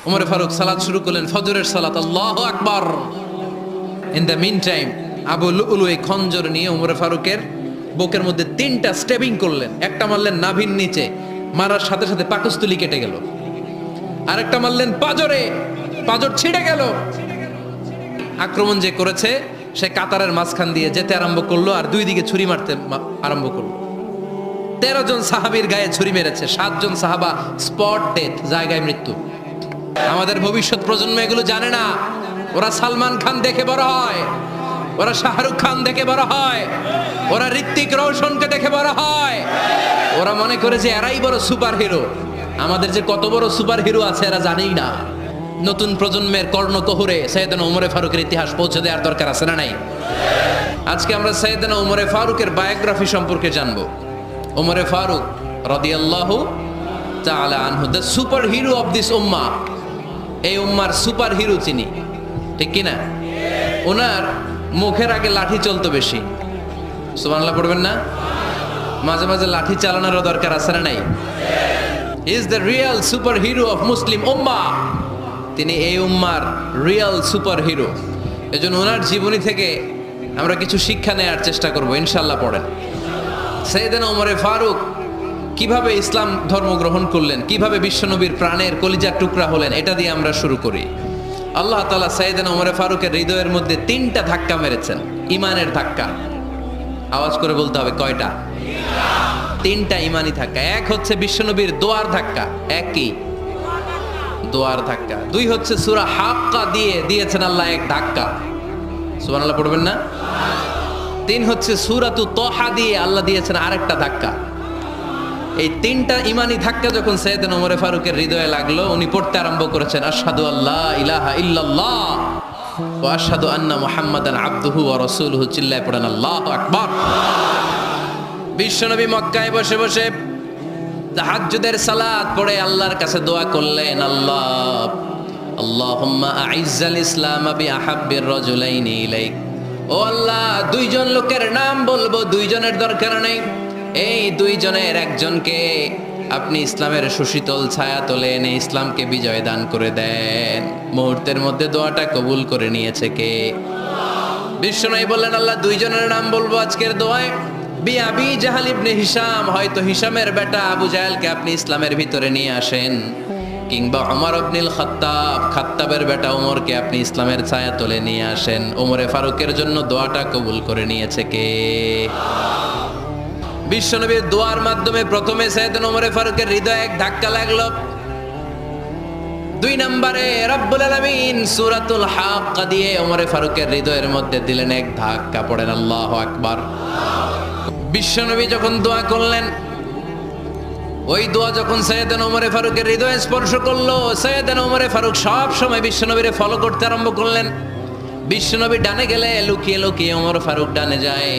উমরে ফারুক সালাত শুরু করলেন, ফজরের সালাত, আল্লাহু আকবার। In the meantime Abu Lulu এই খঞ্জর নিয়ে উমরে ফারুকের বুকের মধ্যে 3টা স্টেবিং করলেন। একটা মারলেন নাভির নিচে, মারার সাথে সাথে পাকস্থলী কেটে গেল। আরেকটা মারলেন পাজরে, পাজর ছিঁড়ে গেল। আক্রমণ যে করেছে সে কাতারের মাঝখান দিয়ে যেতে আরম্ভ করলো আর 2 দিকে ছুরি মারতে আরম্ভ করলো। 13 জন সাহাবীর গায়ে ছুরি মেরেছে, 7 জন সাহাবা স্পট ডেথ, জায়গায় মৃত্যু। আমাদের ভবিষ্যৎ প্রজন্ম এগুলো জানে না। ওরা সালমান খান দেখে বড় হয়, ওরা শাহরুখ খান দেখে বড় হয়, ওরা ঋত্বিক রোশনকে দেখে বড় হয়। ওরা মনে করে যে এরাই বড় সুপার হিরো। আমাদের যে কত বড় সুপার হিরো আছে এরা জানেই না। নতুন প্রজন্মের কর্ণকোহরে সৈয়দনা উমরে ফারুকের ইতিহাস পৌঁছে দেওয়ার দরকার আছে না নাই? আজকে আমরা সৈয়দনা উমরে ফারুকের বায়োগ্রাফি সম্পর্কে জানবো। উমরে ফারুক রাদিয়াল্লাহু তাআলা আনহু, the super hero of this উম্মাহ। এই উম্মার সুপার হিরো তিনি, ঠিক কিনা? ওনার মুখের আগে লাঠি চলতো বেশি। সুবহানাল্লাহ পড়বেন না? মাঝে মাঝে লাঠি চালানোরও দরকার আছে না নাই? Is the real super hero of Muslim উম্মাহ। তিনি এই উম্মার রিয়েল সুপার হিরো। এজন্য ওনার জীবনী থেকে আমরা কিছু শিক্ষা নেওয়ার চেষ্টা করব ইনশাআল্লাহ। পড়েন সাইয়েদনা উমরে ফারুক কিভাবে ইসলাম ধর্ম গ্রহণ করলেন, কিভাবে বিশ্বনবীর প্রাণের কলিজার টুকরা হলেন, এটা দিয়ে আমরা শুরু করি। আল্লাহ তাআলা সাইয়েদনা উমরে ফারুকের হৃদয়ের মধ্যে 3টা ধাক্কা মেরেছেন, ইমানের ধাক্কা। আওয়াজ করে বলতে হবে কয়টা? 3টা ইমানি ধাক্কা। এক হচ্ছে বিশ্বনবীর দোয়ার ধাক্কা, এক কি? দোয়ার ধাক্কা। 2 হচ্ছে সূরা হাক্কা দিয়ে দিয়েছেন আল্লাহ এক ধাক্কা, সুবহানাল্লাহ পড়বেন না? 3 হচ্ছে সূরাতু তাহা দিয়ে আল্লাহ দিয়েছেন আরেকটা ধাক্কা। এই 3টা ইমানি ধাক্কা যখন সাইয়েদনা উমরে ফারুকের হৃদয়ে লাগলো, উনি পড়তে আরম্ভ করেছেন আশহাদু আল্লা ইলাহা ইল্লাল্লাহ ওয়া আশহাদু আন্না মুহাম্মাদান আবদুহু ওয়া রাসূলুহু। চিল্লায় পড়েন আল্লাহু আকবার। বিশ্বনবী মক্কায় বসে বসে তাহাজ্জুদের সালাত পড়ে আল্লাহর কাছে দোয়া করলেন, আল্লাহুম্মা আইজ্জাল ইসলাম বিআহাব্বির রাজুলাইনি ইলাইক। ও আল্লাহ, 2 জন লোকের নাম বলবো, 2 জনের দরকার নেই। এই 2 জনের একজনকে আপনি ইসলামের সুশীতল ছায়া তোলে এনে ইসলামকে বিজয় দান করে দেন। মুহূর্তের মধ্যে দোয়াটা কবুল করে নিয়েছে কে? বিশ্বনবী বললেন, আল্লাহ 2 জনের নাম বলবো আজকের দোয়ায়। আবি জাহাল ইবনে হিশাম, হয়তো হিশামের বেটা আবু জাহেলকে আপনি ইসলামের ভিতরে নিয়ে আসেন, কিংবা ওমর ইবনুল খাত্তাব, খাত্তাবের বেটা ওমরকে আপনি ইসলামের ছায়া তোলে নিয়ে আসেন। ওমরে ফারুকের জন্য দোয়াটা কবুল করে নিয়েছে কে? বিশ্বনবীর দোয়ার মাধ্যমে প্রথমে সাইয়েদনা ওমরে ফারুকের হৃদয়ে এক ধাক্কা লাগলো। 2 নম্বরে রব্বুল আলামিন সূরাতুল হাক্কা দিয়ে ওমরে ফারুকের হৃদয়ের মধ্যে দিলেন এক ধাক্কা। পড়েন আল্লাহু আকবার। বিশ্বনবী যখন দোয়া করলেন, ওই দোয়া যখন সাইয়েদনা ওমরে ফারুকের হৃদয়ে স্পর্শ করলো, সাইয়েদনা ওমরে ফারুক সব সময় বিশ্বনবীরে ফলো করতে আরম্ভ করলেন। বিশ্বনবী ডানে গেলে লুকিয়ে লুকিয়ে ওমর ফারুক ডানে যায়,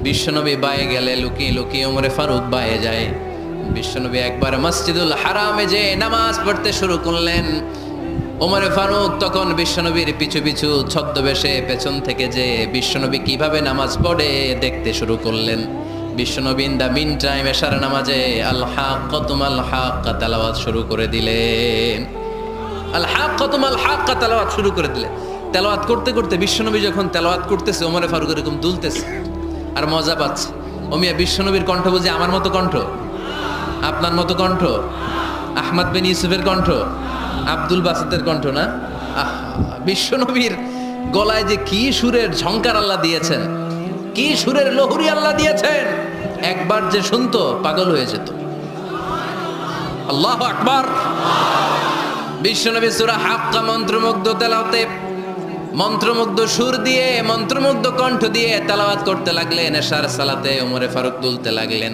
বিশ্বনবী বায়ে গেলে লুকিয়ে লুকিয়ে ওমরে ফারুক বায়ে যায়। বিশ্বনবী একবার মসজিদুল হারামে যে নামাজ পড়তে শুরু করলেন, ওমরে ফারুক তখন বিশ্বনবীর পিছু পিছু ছদ্মবেশে পেছন থেকে যে বিশ্বনবী কিভাবে নামাজ পড়ে দেখতে শুরু করলেন। বিশ্বনবী ইন দ্য মিন টাইম এশার নামাজে আল হাক্কাতুমাল হাক্কা তেলাওয়াত শুরু করে দিলেন। আল হাক্কাতুমাল হাক্কা তেলাওয়াত শুরু করে দিলেন। তেলাওয়াত করতে করতে বিশ্বনবী যখন তেলাওয়াত করতেছে, ওমরে ফারুক এরকম দুলতেছে আর মজা পাচ্ছে। ওমিয়া বিশ্বনবীর কণ্ঠ বুঝি আমার মতো কণ্ঠ, আপনার মতো কণ্ঠ, আহমদ বিন ইউসুফের কণ্ঠ, আব্দুল বাসিতের কণ্ঠ না? বিশ্বনবীর গলায় যে কি সুরের ঝংকার আল্লাহ দিয়েছেন, কি সুরের লহরী আল্লাহ দিয়েছেন, একবার যে শুনতো পাগল হয়ে যেত। আল্লাহু আকবার। বিশ্বনবী সূরা হাক্কা মন্ত্রমুগ্ধ তেলাওয়াতে, মন্ত্রমুগ্ধ সুর দিয়ে, মন্ত্রমুগ্ধ কণ্ঠ দিয়ে তেলাওয়াত করতে লাগলেন। এশার সালাতে ওমরে ফারুক দুলতে লাগলেন।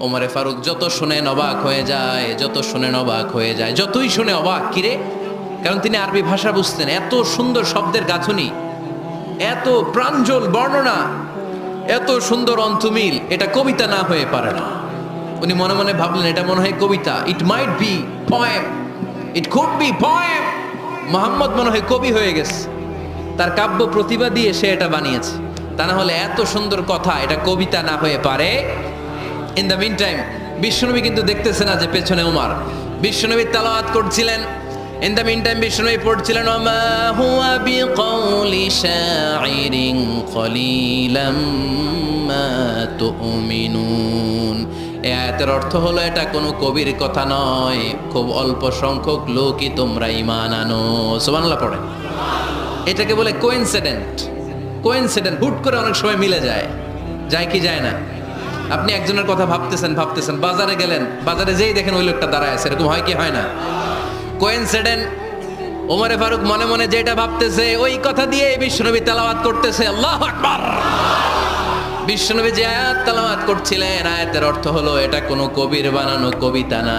ওমরে ফারুক যত শুনেন অবাক হয়ে যায়, যত শুনেন অবাক হয়ে যায়, যতই শুনে অবাক। কিরে? কারণ তিনি আরবি ভাষা বুঝতেন। এত সুন্দর শব্দের গাঁথুনি, এত প্রাঞ্জল বর্ণনা, এত সুন্দর অন্তমিল, এটা কবিতা না হয়ে পারে না। উনি মনে মনে ভাবলেন, এটা মনে হয় কবিতা। It might be poem, it could be poem. Muhammad মনে হয় কবি হয়ে গেছে, তার কাব্য প্রতিভা দিয়ে সে এটা বানিয়েছে। তা না হলে এত সুন্দর কথা, এটা কবিতা না হয়ে পারে। ইন দ্য মিন টাইম বিশ্বনবী কিন্তু দেখতেছে না যে পেছনে ওমর। বিশ্বনবী তেলাওয়াত করছিলেন, ইন দ্য মিন টাইম বিষ্ণু পড়ছিলেন ওমা হুয়া বিকাউলি শাইরিন কলিলাম মা তুমিনুন। এই আয়াতের অর্থ হলো এটা কোনো কবির কথা নয়, খুব অল্প সংখ্যক লোকই তোমরা ঈমান আনো। সুবহানাল্লাহ পড়েন। এটাকে বলে কোইন্সিডেন্ট। কোইন্সিডেন্ট হুট করে অনেক সময় মিলে যায়, যায় কি যায় না? আপনি একজনের কথা ভাবতেছেন, বাজারে গেলেন, বাজারে যেই দেখেন ওই লোকটা দাঁড়ায় আছে, এরকম হয় কি হয় না? কোইন্সিডেন্ট। ওমরে ফারুক মনে মনে যেটা ভাবতেছে ওই কথা দিয়ে বিশ্বনবী তেলাওয়াত করতেছে, আল্লাহু আকবার। বিশ্বনবী যে আয়াত তেলাওয়াত করছিলেন, আয়াতের অর্থ হলো এটা কোনো কবির বানানো কবিতা না,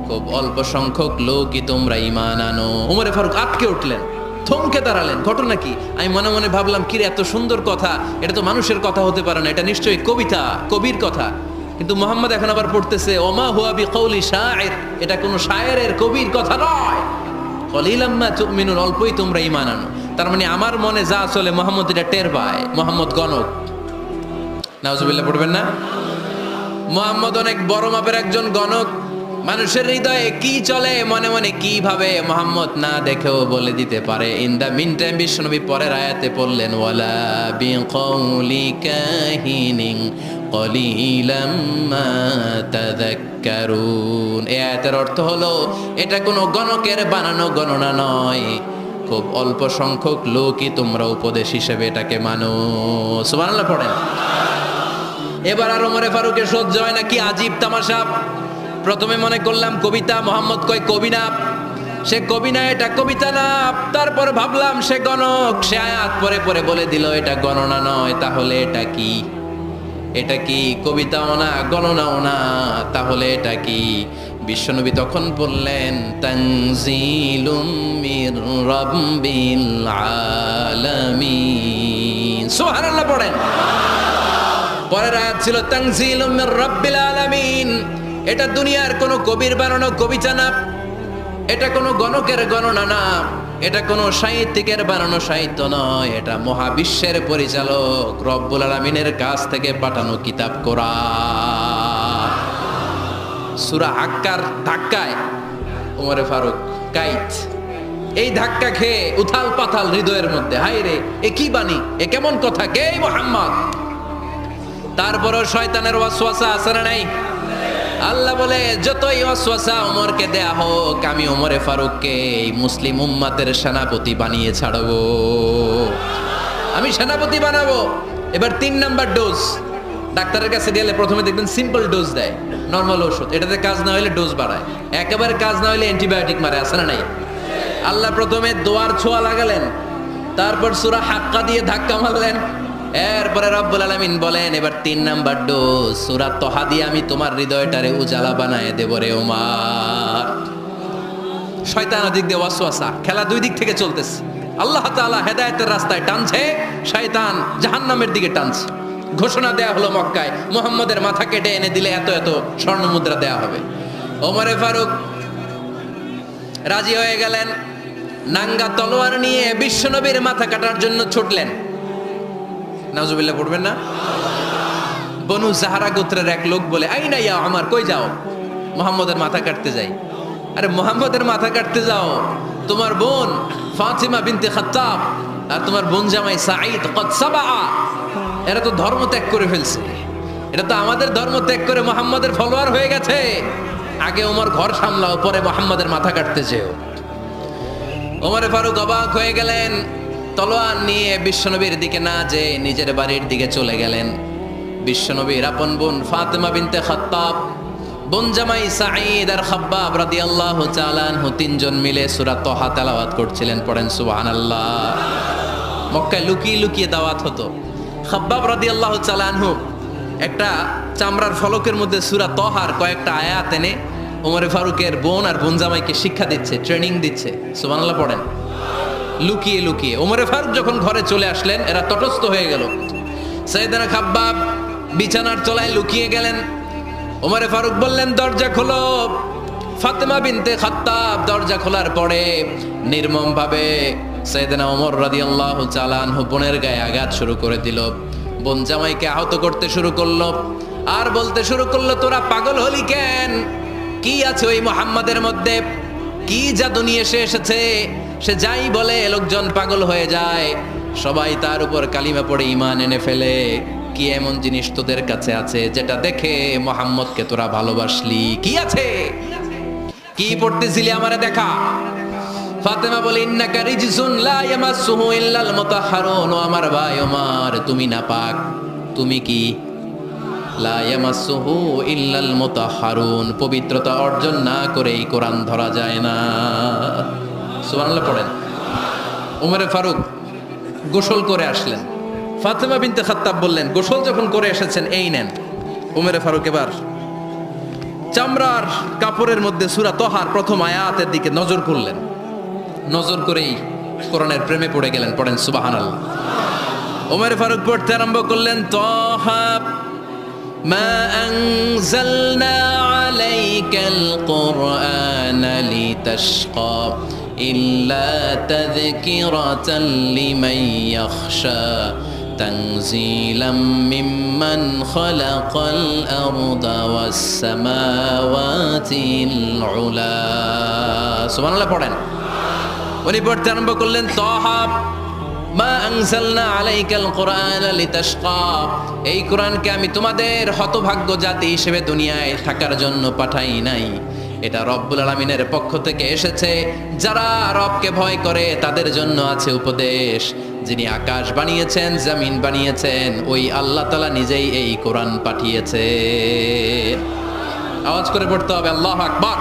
খুব অল্প সংখ্যক লোকই তোমরা ঈমান আনো। ওমরে ফারুক আটকে উঠলেন, থমকে দাঁড়ালেন। ঘটনা কি? আমি মনে মনে ভাবলাম, কিরে এত সুন্দর কথা, এটা তো মানুষের কথা হতে পারে না, এটা নিশ্চয়ই কবিতা, কবির কথা। কিন্তু মুহাম্মদ এখন আবার পড়তেছে ওমা হুয়া বিকাউলি শাইর, এটা কোনো শায়েরের কবির কথা নয়। কলিলাম মা তুমিনুন, অল্পই তোমরা ঈমান আনো। তার মানে আমার মনে যা চলে মুহাম্মদ এটা টের পায়। মুহাম্মদ গণক। নাউজুবিল্লাহ পড়বেন না? মুহাম্মদ অনেক বড় মাপের একজন গণক। মানুষের হৃদয়ে কি চলে, মনে মনে কি ভাবে, মুহাম্মদ না দেখেও বলে দিতে পারে। ইন দ্য মিন টাইম বিশ্বনবী পরের আয়াতে পড়লেন ওয়ালা বিকাউলি কাহিনিন কলিলাম মা তাযাক্কারুন। এই আয়াতের অর্থ হলো এটা কোনো গণকের বানানো গণনা নয়, খুব অল্প সংখ্যক লোকই তোমরা উপদেশ হিসেবে এটাকে মানো। সুবহানাল্লাহ পড়েন। এবার আর ওমরে ফারুকের সহ্য হয় না, কি আজীব তামাশা। প্রথমে মনে করলাম কবিতা, মোহাম্মদ কয় কবি না, সে কবি না, এটা কবিতা না। তারপর ভাবলাম সে গণক, সে আয়াত পরে পরে বলে দিল এটা গণনা নয়, তাহলে এটা কি? এটা কি কবিতাও না, গণনাও না, তাহলে এটা কি? বিশ্বনবী তখন বললেন তানজিলুম মির রাব্বিল আলামিন। সুবহানাল্লাহ পড়েন। পরের আয়াত ছিল তানজিলুম মির রাব্বিল আলামিন। এটা দুনিয়ার কোনো কবির বানানো কবিতা না, এটা কোনো গণকের গণনা না, এটা কোনো সাহিত্যিকের বানানো সাহিত্য নয়, এটা মহাবিশ্বের পরিচালক রব্বুল আলামিনের কাছ থেকে পাঠানো কিতাব কোরআন। সূরা হাক্কার ধাক্কায় ওমরে ফারুক কাইত, এই ধাক্কা খেয়ে উথাল পাথাল হৃদয়ের মধ্যে, হায় রে এ কি বাণী, এ কেমন কথা, কে মুহাম্মদ? তারপরও শয়তানের ওয়াসওয়াসা আছে না নাই? আল্লাহ বলে যতই ওয়াসওয়াসা ওমরকে দেয়া হোক, আমি ওমরে ফারুককে এই মুসলিম উম্মাতের সেনাপতি বানিয়ে ছাড়বো, আমি সেনাপতি বানাবো। এবার 3 নাম্বার ডোজ। ডাক্তারের কাছে গেলে প্রথমে দেখবেন সিম্পল ডোজ দেয়, নরমাল ওষুধ, এটাতে কাজ না হলে ডোজ বাড়ায়, একেবারে কাজ না হলে অ্যান্টিবায়োটিক মারে, আছে না নাই? আল্লাহ প্রথমে দোয়ার ছোঁয়া লাগালেন, তারপর সূরা হাক্কা দিয়ে ধাক্কা মারলেন, এরপরে রব্বুল আলামিন বলেন এবার 3 নাম্বার ডোজ সূরা তহা দিয়ে আমি তোমার হৃদয়টারে উজালা বানায় দেব রে ওমর। শয়তান ওদিক দিয়ে ওয়াসওয়াসা, খেলা দুই দিক থেকে চলতেছে। আল্লাহ তাআলা হেদায়েতের রাস্তায় টানছে, শয়তান জাহান্নামের দিকে টানছে। ঘোষণা দেয়া হলো মক্কায়, মুহাম্মদের মাথা কেটে এনে দিলে এত এত স্বর্ণ মুদ্রা দেয়া হবে। ওমরে ফারুক রাজি হয়ে গেলেন, নাঙ্গা তলোয়ার নিয়ে বিশ্বনবীর মাথা কাটার জন্য ছুটলেন। নাউজুবিল্লাহ পড়বেন না? বনু জাহরা গোত্রের এক লোক বলে আইনা ইয়া আমার, কই যাও? মুহাম্মদের মাথা কাটতে যাই। আরে মুহাম্মদের মাথা কাটতে যাও, তোমার বোন ফাতিমা বিনতে খাত্তাব আর তোমার বোন জামাই সাঈদ কদ সাবা, এরা তো ধর্ম ত্যাগ করে ফেলছে, এটা তো আমাদের ধর্ম ত্যাগ করে মুহাম্মদের ফলোয়ার হয়ে গেছে। আগে ওমর ঘর সামলাও, পরে মুহাম্মদের মাথা কাটতে যেও। ওমরে ফারুক অবাক হয়ে গেলেন, তলোয়ার নিয়ে বিশ্বনবীর দিকে না যে নিজের বাড়ির দিকে চলে গেলেন। বিশ্বনবীর আপন বোন ফাতিমা বিনতে খাত্তাব, বোন জামাই সাঈদ আর খাব্বাব রাদিয়াল্লাহু তাআলা আনহু, 3 জন মিলে সূরা তহা তেলাওয়াত করছিলেন। পড়েন সুবহানাল্লাহ। মক্কায় লুকিয়ে লুকিয়ে দাওয়াত হতো। খাব্বাব রাদিয়াল্লাহু তাআলা আনহু একটা চামড়ার ফলকের মধ্যে সূরা তহার কয়েকটা আয়াত এনে ওমরে ফারুকের বোন আর বোন জামাইকে শিক্ষা দিচ্ছে, ট্রেনিং দিচ্ছে। সুবহানাল্লাহ পড়েন। লুকিয়ে লুকিয়ে ওমরে ফারুক যখন ঘরে চলে আসলেন, এরা তটস্থ হয়ে গেল। সাইয়েদনা খাব্বাব বিছানার তলায় লুকিয়ে গেলেন। ওমরে ফারুক বললেন দরজা খোলো। ফাতেমা বিনতে খাত্তাব দরজা খোলার পরে নির্মম ভাবে সাইয়েদনা ওমর রাদিয়াল্লাহু তাআলা আনহু বোনের গায়ে আঘাত শুরু করে দিল। বোন জামাইকে আহত করতে শুরু করলো আর বলতে শুরু করলো তোরা পাগল হলি কেন? কি আছে ওই মুহাম্মাদের মধ্যে? কি জাদু নিয়ে এসেছে, সে যাই বলে লোকজন পাগল হয়ে যায়, সবাই তার উপর কালিমা পড়ে ঈমান এনে ফেলে। কি এমন জিনিস তোদের কাছে আছে যেটা দেখে মুহাম্মদকে তোরা ভালোবাসলি? কি আছে? কি পড়তেছিলি আমারে দেখা। ফাতেমা বলে ইন্নাকা রিজসুন লা ইয়ামাসসুহু ইল্লাল মুতাহহারুন। ও আমার ভাই ওমর, তুমি নাপাক। তুমি কি? লা ইয়ামাসসুহু ইল্লাল মুতাহহারুন, পবিত্রতা অর্জন না করে এই কোরআন ধরা যায় না। সুবহানাল্লাহ পড়েন। ওমরে ফারুক গোসল করে আসলেন। ফাতেমা বিনতে খাত্তাব বললেন, গোসল যখন করে এসেছেন এই নেন। ওমরে ফারুক এবার চামড়ার কাপড়ের মধ্যে সূরা তহার প্রথম আয়াতের দিকে নজর করলেন। নজর করেই কোরআনের প্রেমে পড়ে গেলেন। পড়েন সুবহানাল্লাহ। ওমরে ফারুক পড়তে আরম্ভ করলেন, তহা মা আনজালনা আলাইকাল কুরআনা লিতাশকা ইল্লা তাযকিরাতান লিমান ইয়াখশা তানজিলাম মিম্মান খালাকাল আরদা ওয়াস সামাওয়াতিল উলা। সুবহানাল্লাহ পড়েন। উনি পড়তে আরম্ভ করলেন, তহা মা আনজালনা আলাইকাল কুরআনা লিতাশকা, এই কোরআনকে আমি তোমাদের হতভাগ্য জাতি হিসেবে দুনিয়ায় থাকার জন্য পাঠাই নাই। এটা রব্বুল আলামিনের পক্ষ থেকে এসেছে। যারা রবকে ভয় করে তাদের জন্য আছে উপদেশ। যিনি আকাশ বানিয়েছেন, জমিন বানিয়েছেন, ওই আল্লাহ তাআলা নিজেই এই কোরআন পাঠিয়েছে। আওয়াজ করে পড়তে হবে আল্লাহু আকবার।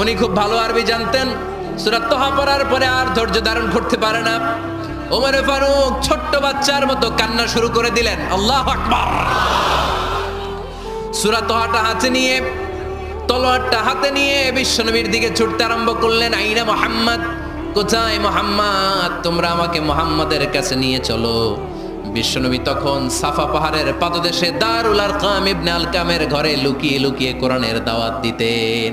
উনি খুব ভালো আরবি জানতেন। সূরা তহা পড়ার পরে আর ধৈর্য ধারণ করতে পারে না। ওমরে ফারুক ছোট্ট বাচ্চার মতো কান্না শুরু করে দিলেন। আল্লাহু আকবার। সূরা তহাটা হাতে নিয়ে, তলোয়ারটা হাতে নিয়ে বিশ্বনবীর দিকে ছুটতে আরম্ভ করলেন। আইনা মুহাম্মদ, কোথায় মুহাম্মদ? তোমরা আমাকে মুহাম্মাদের কাছে নিয়ে চলো। বিশ্বনবী তখন সাফা পাহাড়ের পাদদেশে দারুল আরকাম ইবনে আলকামের ঘরে লুকিয়ে লুকিয়ে কোরআনের দাওয়াত দিতেন।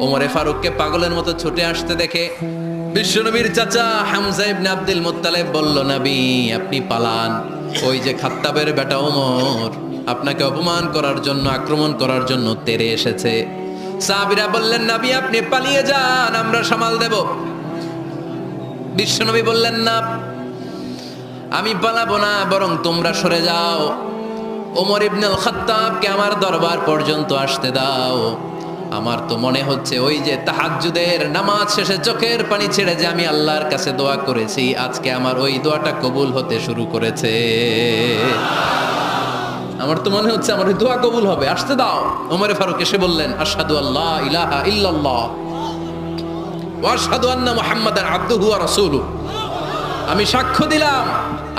ওমরে ফারুককে পাগলের মতো ছুটে আসতে দেখে বিশ্বনবীর চাচা হামজা ইবনে আব্দুল মুত্তালিব বলল, নবী আপনি পালান। ওই যে খাত্তাবের বেটা ওমর আপনাকে অপমান করার জন্য, আক্রমণ করার জন্য তেরে এসেছে। সাহাবীরা বললেন, নবী আপনি পালিয়ে যান, আমরা সামাল দেব। বিশ্বনবী বললেন, না আমি পালাবো না, বরং তোমরা সরে যাও। ওমর ইবনে আল খাত্তাবকে আমার দরবার পর্যন্ত আসতে দাও। আমার তো মনে হচ্ছে ওই যে তাহাজ্জুদের নামাজ শেষে চোখের পানি ছেড়ে যে আমি আল্লাহর কাছে দোয়া করেছি, আজকে আমার ওই দোয়াটা কবুল হতে শুরু করেছে। আমার তো মনে হচ্ছে আমার ওই দোয়া কবুল হবে, আসতে দাও। ওমরে ফারুক এসে বললেন, আশহাদু আল্লা ইলাহা ইল্লাল্লাহ ওয়া আশহাদু আন্না মুহাম্মাদান আবদুহু ওয়া রাসূলুহু, আমি সাক্ষ্য দিলাম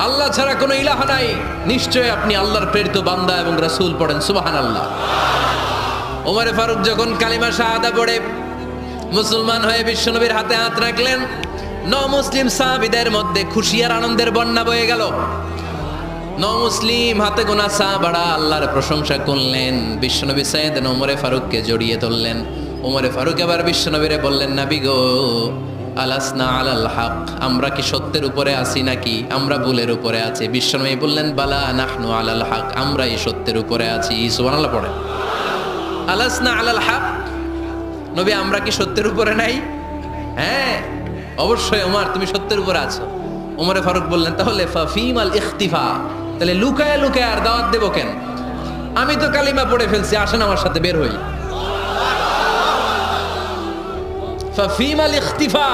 আল্লাহ ছাড়া কোনো ইলাহা নাই, নিশ্চয় আপনি আল্লাহর প্রেরিত বান্দা এবং রাসূল। পড়েন সুবহানাল্লাহ। ওমরে ফারুক যখন কালিমা শাহাদা পড়ে মুসলমান হয়ে বিশ্বনবীর হাতে হাত রাখলেন, মুসলিম সাহাবীদের মধ্যে খুশি আর আনন্দের বন্যা বয়ে গেল। মুসলিম হাতে গোনা সাহাবারা আল্লাহর প্রশংসা করলেন। বিশ্বনবী সাইয়েদনা ওমরে ফারুককে জড়িয়ে ধরলেন। ওমরে ফারুক এবার বিশ্বনবীরে বললেন, নবী গো, আলাসনা আলাল হক, আমরা কি সত্যের উপরে আছি নাকি আমরা ভুলের উপরে আছি? বিশ্বনবী বললেন, বালা নাহনু আলাল হক, আমরা এই সত্যের উপরে আছি। সুবহানাল্লাহ পড়ে। আলাসনা আলাল হক, নবী আমরা কি সত্যের উপরে নাই? হ্যাঁ অবশ্যই ওমর, তুমি সত্যের উপরে আছো। ওমরে ফারুক বললেন, তাহলে ফাফিমাল ইখতিফা, তাহলে লুকায় লুকায় আর দাওয়াত দেব কেন? আমি তো কালিমা পড়ে ফেলছি, আসেন আমার সাথে বের হই। ফাফিমাল ইখতিফা,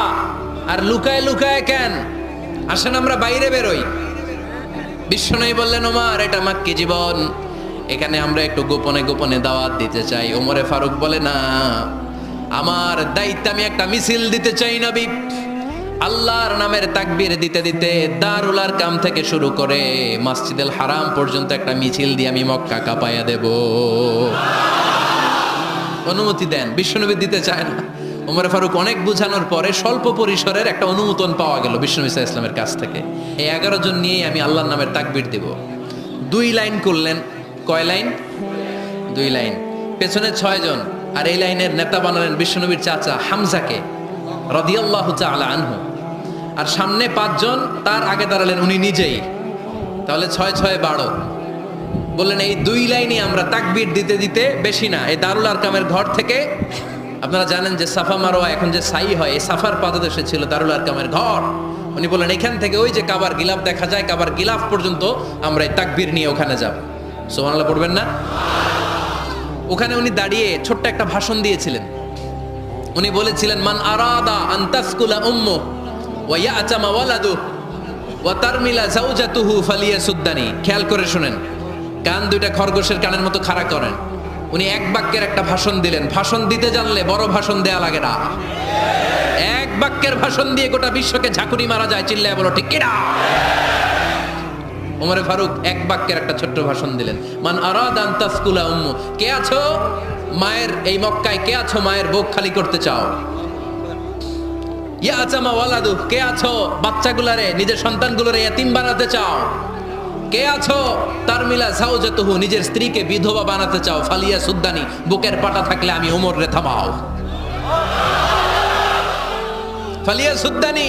আর লুকায় লুকায় কেন? আসেন আমরা বাইরে বের হই। বিশ্বনবী বললেন, ওমর এটা মাক্কি জীবন, এখানে আমরা একটু গোপনে গোপনে দাওয়াত দিতে চাই। ওমরে ফারুক বলে, না, আমার দায়িত্ব, আমি একটা মিছিল দিতে চাই নবী। আল্লাহর নামের তাকবীর দিতে দিতে দারুল আরকাম থেকে শুরু করে মসজিদুল হারাম পর্যন্ত একটা মিছিল দিয়ে আমি মক্কা কাঁপায়া দেব। অনুমতি দেন। বিশ্বনবী দিতে চায় না। ওমর ফারুক অনেক বুঝানোর পরে স্বল্প পরিসরের একটা অনুমোদন পাওয়া গেল বিশ্বনবী সাল্লাল্লাহু আলাইহি ওয়াসাল্লামের কাছ থেকে। এই 11 জন নিয়েই আমি আল্লাহর নামের তাকবীর দেব। 2 লাইন করলেন। কয় লাইন? 2 লাইন। পেছনে 6 জন, আর এই লাইনের নেতা বানালেন বিশ্বনবীর চাচা হামজাকে রাদিয়াল্লাহু তাআলা আনহু। আর সামনে 5 জন, তার আগে দাঁড়ালেন উনি নিজেই। তাহলে 6 6 12। বললেন এই 2 লাইনই আমরা তাকবীর দিতে দিতে, বেশি না, এই দারুল আরকামের ঘর থেকে আপনারা জানেন যে সাফা মারোয়া এখন যে সাই হয়, এই সাফার পাদদেশে ছিল দারুল আরকামের ঘর। উনি বললেন এখান থেকে ওই যে কাবার গিলাফ দেখা যায়, কাবার গিলাফ পর্যন্ত আমরা এই তাকবীর নিয়ে ওখানে যাব। সুবহানাল্লাহ পড়বেন না? ওখানে উনি দাঁড়িয়ে ছোট্ট একটা ভাষণ দিয়েছিলেন। উনি বলেছিলেন, মান আরাদা আন তাসকুলা উম্মু ওয়া ইয়াতামা ওয়ালাদু ওয়া তারমিলা যাওজাতুহু ফালিয়াসুদ্দানি। খেয়াল করে শুনেন, কান দুইটা খরগোশের কানের মতো খাড়া করেন। উনি এক বাক্যের একটা ভাষণ দিলেন। ভাষণ দিতে জানলে বড় ভাষণ দেয়া লাগে না। এক বাক্যের ভাষণ দিয়ে গোটা বিশ্বকে ঝাঁকুনি মারা যায়। চিল্লায় বলো ঠিক কিনা? ওমরে ফারুক এক বাক্যের একটা ছোট্ট ভাষণ দিলেন। মান আরাদা আন তাসকুলা উম্মু, কে আছো মায়ের এই মক্কায়, কে আছো মায়ের বুক খালি করতে চাও? ইয়াতামা ওয়ালাদু, কে আছো বাচ্চাগুলারে, নিজের সন্তানগুলোরে ইয়াতিম বানাতে চাও? কে আছো তারমিলা যাওজাতুহু, নিজের স্ত্রীকে বিধবা বানাতে চাও? ফালিয়া সুদ্দানি, বুকের পাটা থাকলে আমি ওমর রে থামাও। ফালিয়া সুদ্দানি,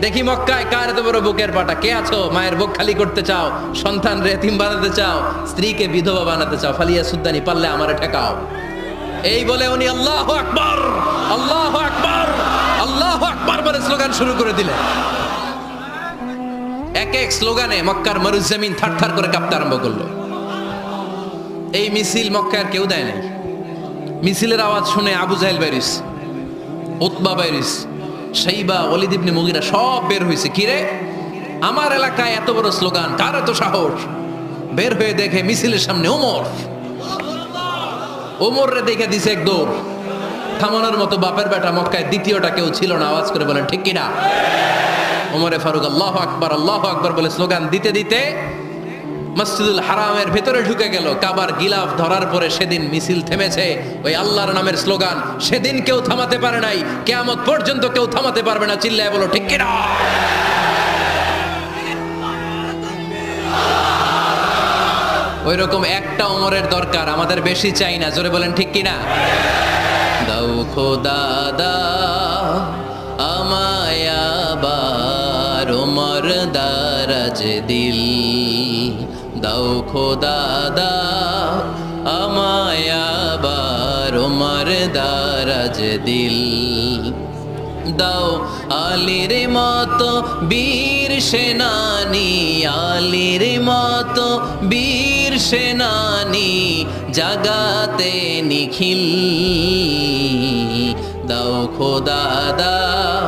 দেখি মক্কায় কার এত বড় বুকের পাটা। কে আছো মায়ের বুক খালি করতে চাও, সন্তান রে এতিম বানাতে চাও, স্ত্রীকে বিধবা বানাতে চাও? ফালিয়া সুদ্দানি, পারলে আমারে ঠেকাও। এই বলে উনি আল্লাহু আকবার, আল্লাহু আকবার, আল্লাহু আকবার বলে স্লোগান শুরু করে দিলেন। এক এক স্লোগানে মক্কার মরুজমিন থারথার করে কাঁপতে আরম্ভ করলো। এই মিছিল মক্কার কেউ দেয় নাই। মিছিলের আওয়াজ শুনে আবু জাহেল বাইরিস, উতবা বাইরিস, শাইবা, ওয়ালিদ ইবনে মুগিরা সব বের হয়েছে। কিরে, আমার এলাকায় এত বড় স্লোগান, কার এত সাহস? বের হয়ে দেখে মিছিলের সামনে ওমর। ওমর রে দেখে দিছে এক দৌড়। থামানোর মতো বাপের বেটা মক্কায় দ্বিতীয়টা কেউ ছিল না। আওয়াজ করে বলেন ঠিক কিনা? ওমরে ফারুক আল্লাহু আকবার, আল্লাহু আকবার বলে স্লোগান দিতে দিতে মসজিদুল হারামের ভেতরে ঢুকে গেল। কাবার গিলাফ ধরার পরে সেদিন মিছিল থেমেছে। ওই আল্লাহর নামের স্লোগান সেদিন কেউ থামাতে পারে নাই, কিয়ামত পর্যন্ত কেউ থামাতে পারবে না। চিল্লায় বলো ঠিক কিনা? ওই রকম একটা ওমরের দরকার, আমাদের বেশি চাই না। জোরে বলেন ঠিক কিনা? দাও খোদা দাও আমায় আবার ওমর দারাজ দিল, দাও খোদা দাও আমায় আবার ওমর দারাজ দিল, দাও আলীর মতো বীর সেনানি, আলীর মতো বীর সেনানি জাগাতে নিখিল, দাও খোদা দাও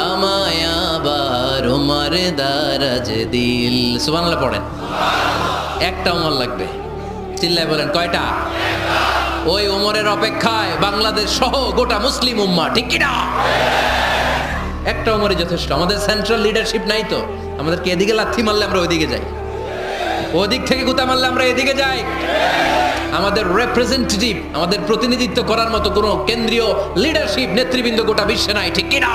আমায় আবার ওমর দারাজ দিল। সুবহানাল্লাহ পড়েন। একটা ওমর লাগবে। চিল্লায় বলেন কয়টা? ওই ওমরের অপেক্ষায় বাংলাদেশ সহ গোটা মুসলিম উম্মাহ, ঠিক কিনা? একটা ওমরই যথেষ্ট। আমাদের সেন্ট্রাল লিডারশিপ নাই তো, আমাদেরকে এদিকে লাথি মারলে আমরা ওইদিকে যাই, ওদিক থেকে গুতা মারলে আমরা এদিকে যাই। আমাদের রিপ্রেজেন্টেটিভ, আমাদের প্রতিনিধিত্ব করার মতো কোনো কেন্দ্রীয় লিডারশিপ নেতৃবৃন্দ গোটা বিশ্বে নাই, ঠিক কিনা?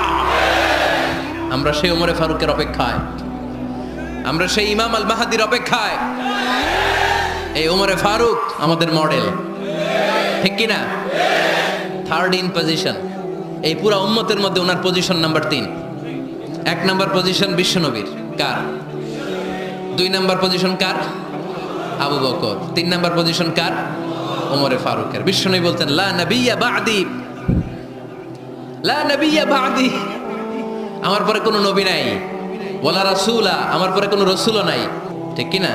আমরা সেই ওমরে ফারুকের অপেক্ষায়, আমরা সেই ইমাম আল মাহাদির অপেক্ষায়। এই ওমরে ফারুক আমাদের মডেল, ঠিক কিনা? থার্ড ইন পজিশন এই পুরা উম্মতের মধ্যে ওনার পজিশন নাম্বার 3। 1 নাম্বার পজিশন বিশ্বনবীর, কার? 2 নাম্বার পজিশন কার? আবু বকর। 3 নাম্বার পজিশন কার? ওমরে ফারুকের। বিশ্বনবী বলতেন লা নবিয়্যা বা'দি, লা নবিয়্যা বা'দি, আমার পরে কোনো নবী নাই। ওয়ালা রাসূলা, আমার পরে কোনো রাসূলও নাই, ঠিক কিনা?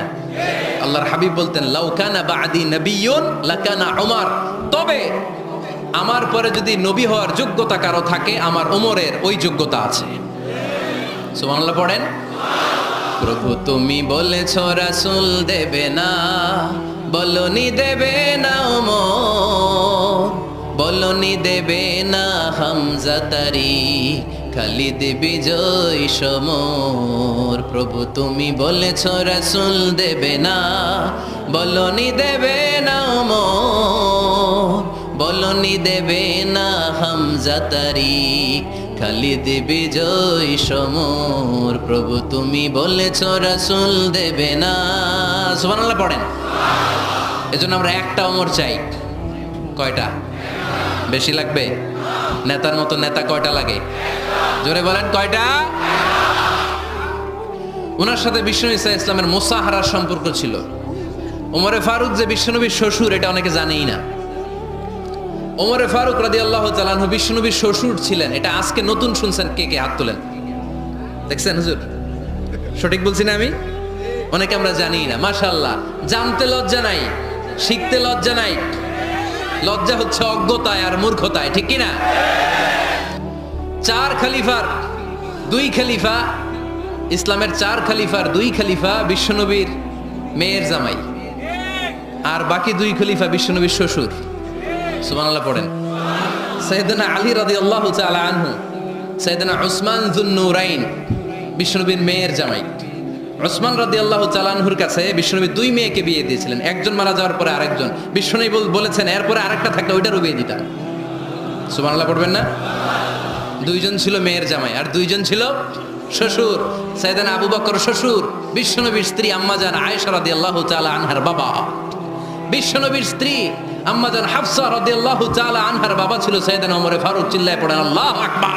আল্লাহর হাবিব বলতেন লাউ কানা বা'দি নবিয়্যুন লাকানা উমর, তবে আমার পরে যদি নবী হওয়ার যোগ্যতা কারো থাকে আমার ওমরের ওই যোগ্যতা আছে। সুবহানাল্লাহ পড়েন। প্রভু তুমি বলেছ রাসূল দেবে না, বলনি দেবে না ওমর, বলনি দেবে না হামজা তারি, খালিদ বিজয় সমর। প্রভু তুমি বলেছ রাসূল দেবে না, বলনি দেবে না ওমর, বলনি দেবে না হামজা তারি, খালিদ বিজয় সমর। প্রভু তুমি বলেছ রাসূল দেবে না। সুবহানাল্লাহ পড়েন। এজন্য আমরা একটা ওমর চাই। কয়টা? বেশি লাগবে? নেতার মতো নেতা কয়টা লাগে? জোরে বলেন কয়টা? ওনার সাথে বিশ্বনবী সাল্লাল্লাহু আলাইহি ওয়াসাল্লামের মুসাহারার সম্পর্ক ছিল। ওমরে ফারুক যে বিশ্বনবীর শ্বশুর এটা অনেকে জানেই না। ওমরে ফারুক রাদিয়াল্লাহু তাআলা আনহু বিশ্বনবীর শ্বশুর ছিলেন। এটা আজকে নতুন শুনছেন, কে কে হাত তোলেন? দেখছেন হুজুর, সঠিক বলছি না আমি? অনেকে আমরা জানি না। মাশাআল্লাহ, জানতে লজ্জা নাই, শিখতে লজ্জা নাই। লজ্জা হচ্ছে অজ্ঞতায় আর মূর্খতায়, ঠিক কি না? চার খলিফার দুই খলিফা, ইসলামের চার খলিফার দুই খলিফা বিশ্বনবীর মেয়ের জামাই, আর বাকি দুই খলিফা বিশ্বনবীর শ্বশুর। সুবহানাল্লাহ পড়েন। সাইয়েদনা আলী রাদিয়াল্লাহু তাআলা আনহু, সাইয়েদনা উসমান যুন-নূরাইন বিশ্বনবীর মেয়ের জামাই। উসমান রাদিয়াল্লাহু তাআলা আনহুর কাছে বিশ্বনবী দুই মেয়েকে বিয়ে দিয়েছিলেন। একজন মারা যাওয়ার পরে আরেকজন। বিশ্বনবী বলেছেন এরপরে আরেকটা থাকলে ওইটারও বিয়ে দিতাম। সুবহানাল্লাহ পড়বেন না? দুইজন ছিল মেয়ের জামাই আর দুইজন ছিল শ্বশুর। সাইয়েদনা আবু বকর শ্বশুর, বিশ্বনবীর স্ত্রী আম্মাজান আয়েশা রাদিয়াল্লাহু তাআলা আনহার বাবা। বিশ্বনবীর স্ত্রী আম্মাজান হাফসা রাদিয়াল্লাহু তাআলা আনহার বাবা ছিল সাইয়েদনা ওমর ফারুক। চিল্লায় পড়েন আল্লাহু আকবার।